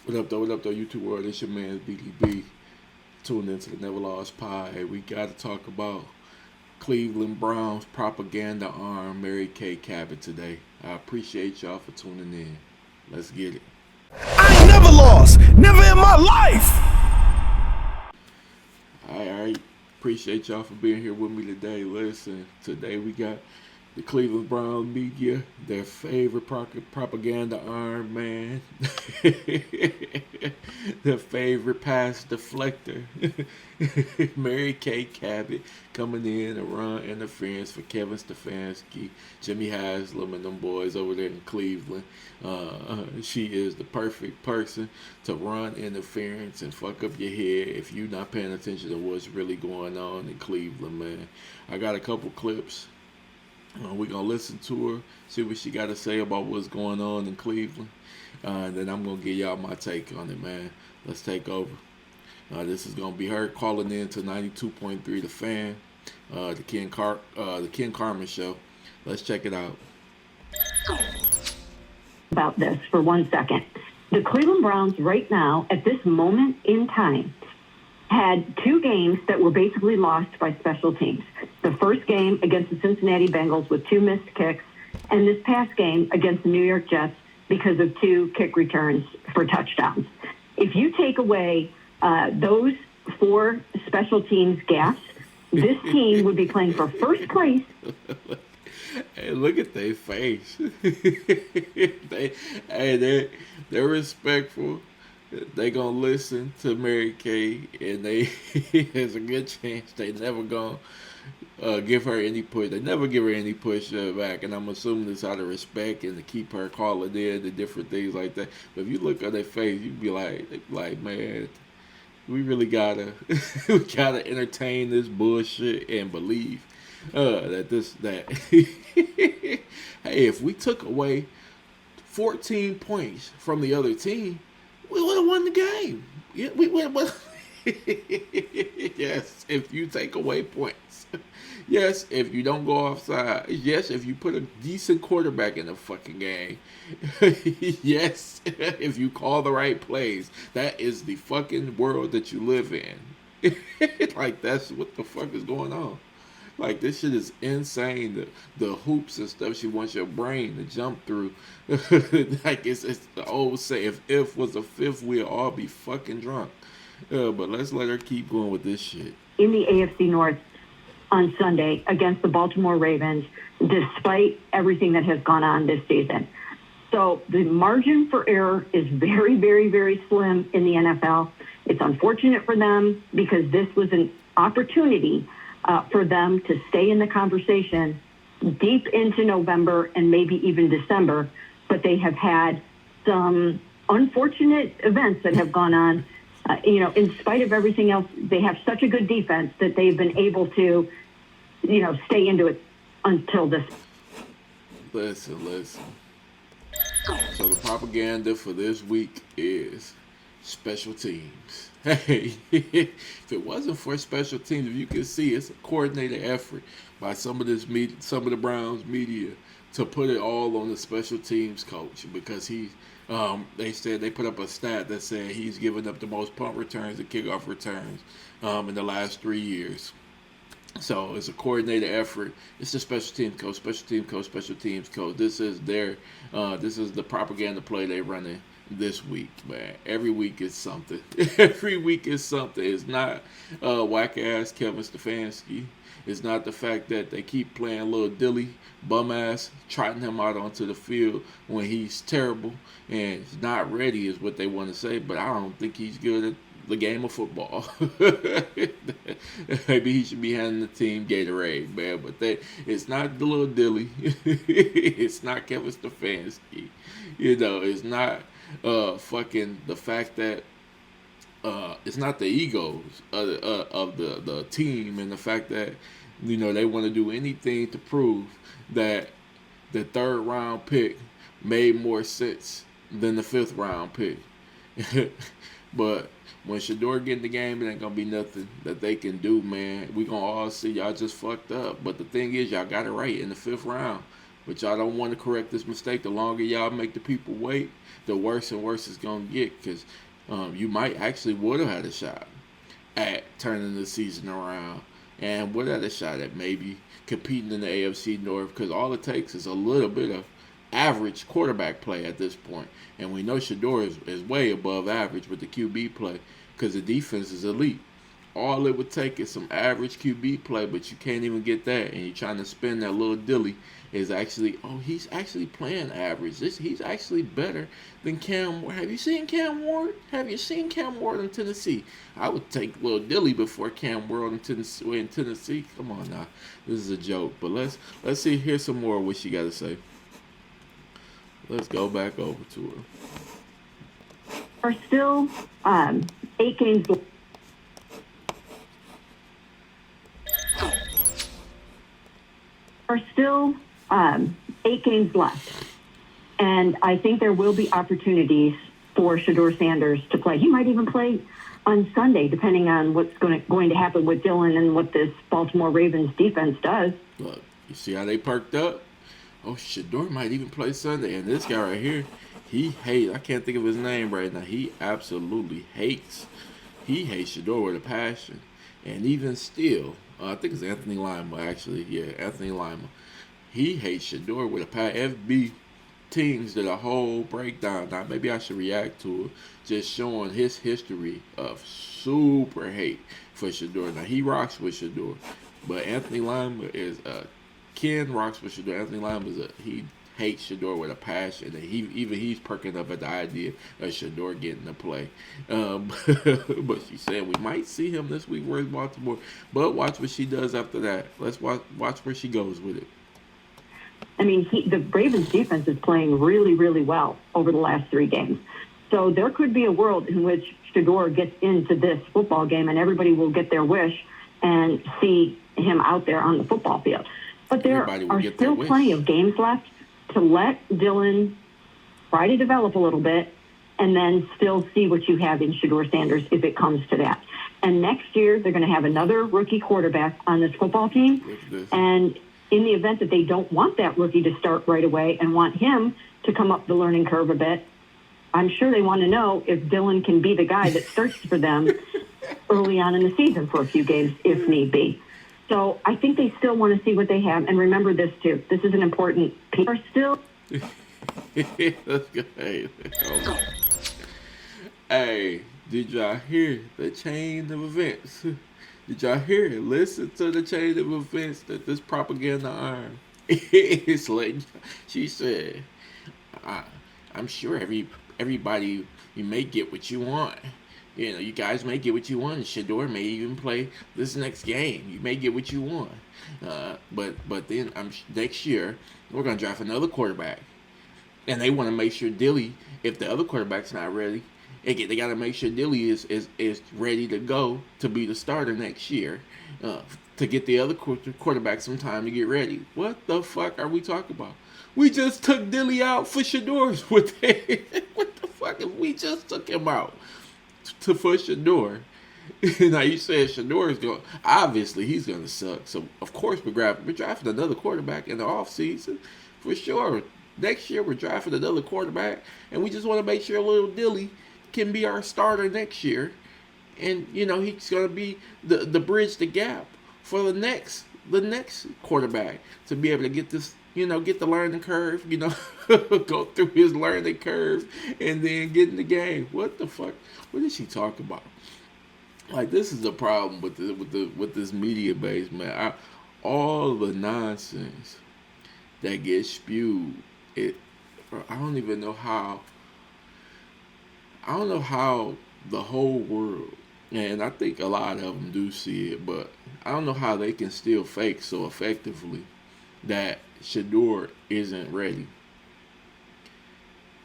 What up, though, YouTube world? It's your man, BDB. Tuned into the NevaLoss pod. Hey, we got to talk about Cleveland Browns propaganda arm, Mary Kay Cabot, today. I appreciate y'all for tuning in. Let's get it. I ain't never lost. Never in my life. All right. Appreciate y'all for being here with me today. Listen, today we got the Cleveland Browns media, their favorite propaganda arm, man. Their favorite pass deflector. Mary Kay Cabot coming in to run interference for Kevin Stefanski, Jimmy Haslam, and them boys over there in Cleveland. She is the perfect person to run interference and fuck up your head if you're not paying attention to what's really going on in Cleveland, man. I got a couple clips. We're going to listen to her, see what she got to say about what's going on in Cleveland. And then I'm going to give y'all my take on it, man. Let's take over. This is going to be her calling in to 92.3 The Fan, the Ken Carmen Show. Let's check it out. About this for 1 second. The Cleveland Browns right now, at this moment in time, had two games that were basically lost by special teams. The first game against the Cincinnati Bengals with two missed kicks, and this past game against the New York Jets because of two kick returns for touchdowns. If you take away those four special teams gaffes, this team would be playing for first place. Hey, look at their face. They're respectful. They gonna listen to Mary Kay, and there's a good chance they never gonna give her any push. They never give her any push back, and I'm assuming it's out of respect and to keep her calling in and different things like that. But if you look at their face, you'd be like, man, we really gotta entertain this bullshit and believe that hey, if we took away 14 points from the other team, we would have won the game. Yeah, we would have. Yes, if you take away points. Yes, if you don't go offside. Yes, if you put a decent quarterback in the fucking game. Yes, if you call the right plays. That is the fucking world that you live in. Like, that's what the fuck is going on. Like, this shit is insane. The hoops and stuff she wants your brain to jump through. Like, it's the old say, if was a fifth, we'll all be fucking drunk. But let's let her keep going with this shit. In the AFC North on Sunday against the Baltimore Ravens, despite everything that has gone on this season. So the margin for error is very, very, very slim in the NFL. It's unfortunate for them because this was an opportunity for them to stay in the conversation deep into November and maybe even December, but they have had some unfortunate events that have gone on. In spite of everything else, they have such a good defense that they've been able to, stay into it until this. Listen. So the propaganda for this week is special teams. Hey, if it wasn't for special teams, if you can see, it's a coordinated effort by some of the Browns media to put it all on the special teams coach, because they said they put up a stat that said he's given up the most punt returns and kickoff returns in the last 3 years. So it's a coordinated effort. It's the special teams coach. This is the propaganda play they're running this week, man. Every week is something. It's not whack ass Kevin Stefanski. It's not the fact that they keep playing little dilly bum ass, trotting him out onto the field when he's terrible and he's not ready is what they want to say. But I don't think he's good at the game of football. Maybe he should be handing the team Gatorade, man. But it's not the little dilly. It's not Kevin Stefanski. It's not fucking the fact that it's not the egos of the team and the fact that they want to do anything to prove that the third round pick made more sense than the fifth round pick. But when Shedeur get in the game, it ain't gonna be nothing that they can do, man. We gonna all see y'all just fucked up. But the thing is, y'all got it right in the fifth round. but y'all don't want to correct this mistake. The longer y'all make the people wait, the worse and worse it's gonna get. Because you might actually would have had a shot at turning the season around, and would have had a shot at maybe competing in the AFC North. Because all it takes is a little bit of average quarterback play at this point, and we know Shedeur is way above average with the QB play because the defense is elite. All it would take is some average QB play, but you can't even get that, and you're trying to spin that little dilly. Is actually, he's actually playing average. He's actually better than Cam Ward. Have you seen Cam Ward? Have you seen Cam Ward in Tennessee? I would take Lil Dilly before Cam Ward in Tennessee. Come on now, this is a joke. But let's see. Here's some more of what she got to say. Let's go back over to her. Are still 8 games. Are still 8 games left, and I think there will be opportunities for Shedeur Sanders to play. He might even play on Sunday, depending on what's going to happen with Dylan and what this Baltimore Ravens defense does. Look, you see how they perked up? Oh, Shedeur might even play Sunday, and this guy right here, he hates. I can't think of his name right now. He absolutely hates. He hates Shedeur with a passion, and even still, I think it's Anthony Lima actually. Yeah, Anthony Lima. He hates Shedeur with a FB teams did a whole breakdown. Now maybe I should react to it, just showing his history of super hate for Shedeur. Now he rocks with Shedeur, but Anthony Lima is Ken rocks with Shedeur. Anthony Lima he hates Shedeur with a passion, and he's perking up at the idea of Shedeur getting to play. But she said we might see him this week versus Baltimore, but watch what she does after that. Let's watch where she goes with it. I mean, the Ravens defense is playing really, really well over the last 3 games. So there could be a world in which Shedeur gets into this football game and everybody will get their wish and see him out there on the football field. But there are still plenty of games left to let Dylan try to develop a little bit and then still see what you have in Shedeur Sanders if it comes to that. And next year, they're going to have another rookie quarterback on this football team. And in the event that they don't want that rookie to start right away and want him to come up the learning curve a bit, I'm sure they want to know if Dylan can be the guy that starts for them early on in the season for a few games if need be. So I think they still want to see what they have. And remember this, too. This is an important piece. Are still... Hey, did y'all hear the chain of events? Did y'all hear it? Listen to the chain of events that this propaganda arm is like. She said, I'm sure everybody, you may get what you want. You know, you guys may get what you want. Shedeur may even play this next game. You may get what you want. But then next year, we're going to draft another quarterback. And they want to make sure Dilly, if the other quarterback's not ready, they got to make sure Dilly is ready to go to be the starter next year, to get the other quarterback some time to get ready. What the fuck are we talking about? We just took Dilly out for Shedeur. What the fuck if we just took him out for Shedeur? Now you said Shedeur is going. Obviously, he's going to suck. So of course we're drafting another quarterback in the offseason for sure. Next year we're drafting another quarterback, and we just want to make sure little Dilly can be our starter next year, and he's going to be the bridge, the gap for the next quarterback to be able to get this, get the learning curve, go through his learning curve and then get in the game. What the fuck? What is she talking about? Like, this is the problem with this media base, man. All the nonsense that gets spewed, I don't know how the whole world, and I think a lot of them do see it, but I don't know how they can still fake so effectively that Shedeur isn't ready.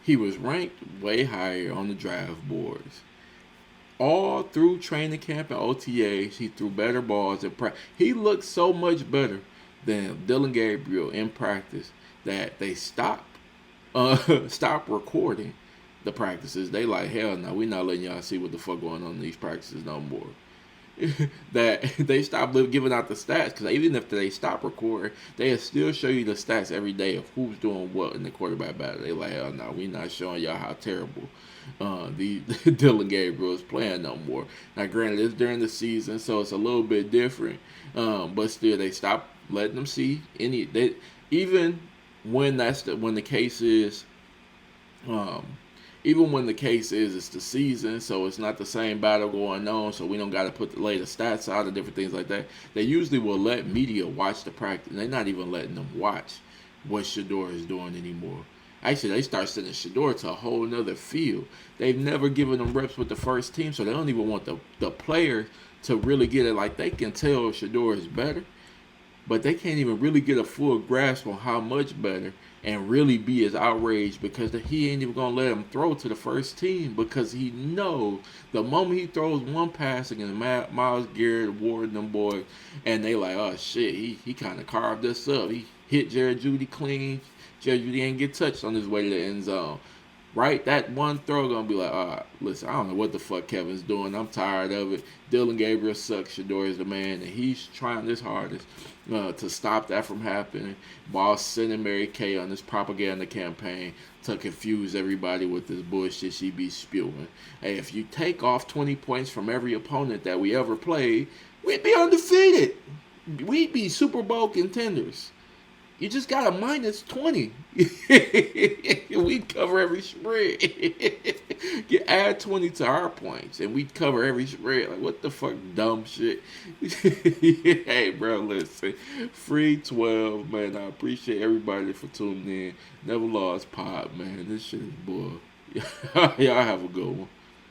He was ranked way higher on the draft boards. All through training camp and OTAs, he threw better balls in practice. He looked so much better than Dylan Gabriel in practice that they stopped recording the practices. They like, hell no, we're not letting y'all see what the fuck going on in these practices no more. that they stop giving out the stats, because even if they stop recording, they still show you the stats every day of who's doing what in the quarterback battle. They like, hell no, we not showing y'all how terrible the Dylan Gabriel is playing no more. Now, granted, it's during the season, so it's a little bit different, but still, they stop letting them see any. They even when when the case is. Even when the case is it's the season, so it's not the same battle going on, so we don't got to put the latest stats out and different things like that. They usually will let media watch the practice. They're not even letting them watch what Shedeur is doing anymore. Actually, they start sending Shedeur to a whole nother field. They've never given them reps with the first team, so they don't even want the player to really get it. Like, they can tell Shedeur is better, but they can't even really get a full grasp on how much better and really be as outraged, because he ain't even going to let him throw to the first team, because he knows the moment he throws one pass against Myles Garrett, Ward, them boys, and they like, oh shit, he kind of carved this up. He hit Jerry Jeudy clean. Jerry Jeudy ain't get touched on his way to the end zone. Right, that one throw gonna be like, all right, listen, I don't know what the fuck Kevin's doing. I'm tired of it. Dylan Gabriel sucks. Shedeur is the man, and he's trying his hardest to stop that from happening. Boss sending Mary Kay on this propaganda campaign to confuse everybody with this bullshit she be spewing. Hey, if you take off 20 points from every opponent that we ever played, we'd be undefeated. We'd be Super Bowl contenders. You just got a minus 20. We'd cover every spread. You add 20 to our points, and we'd cover every spread. Like, what the fuck, dumb shit? Hey, bro, listen. Free 12, man. I appreciate everybody for tuning in. NevaLoss pod, man. This shit is bull. Y'all have a good one.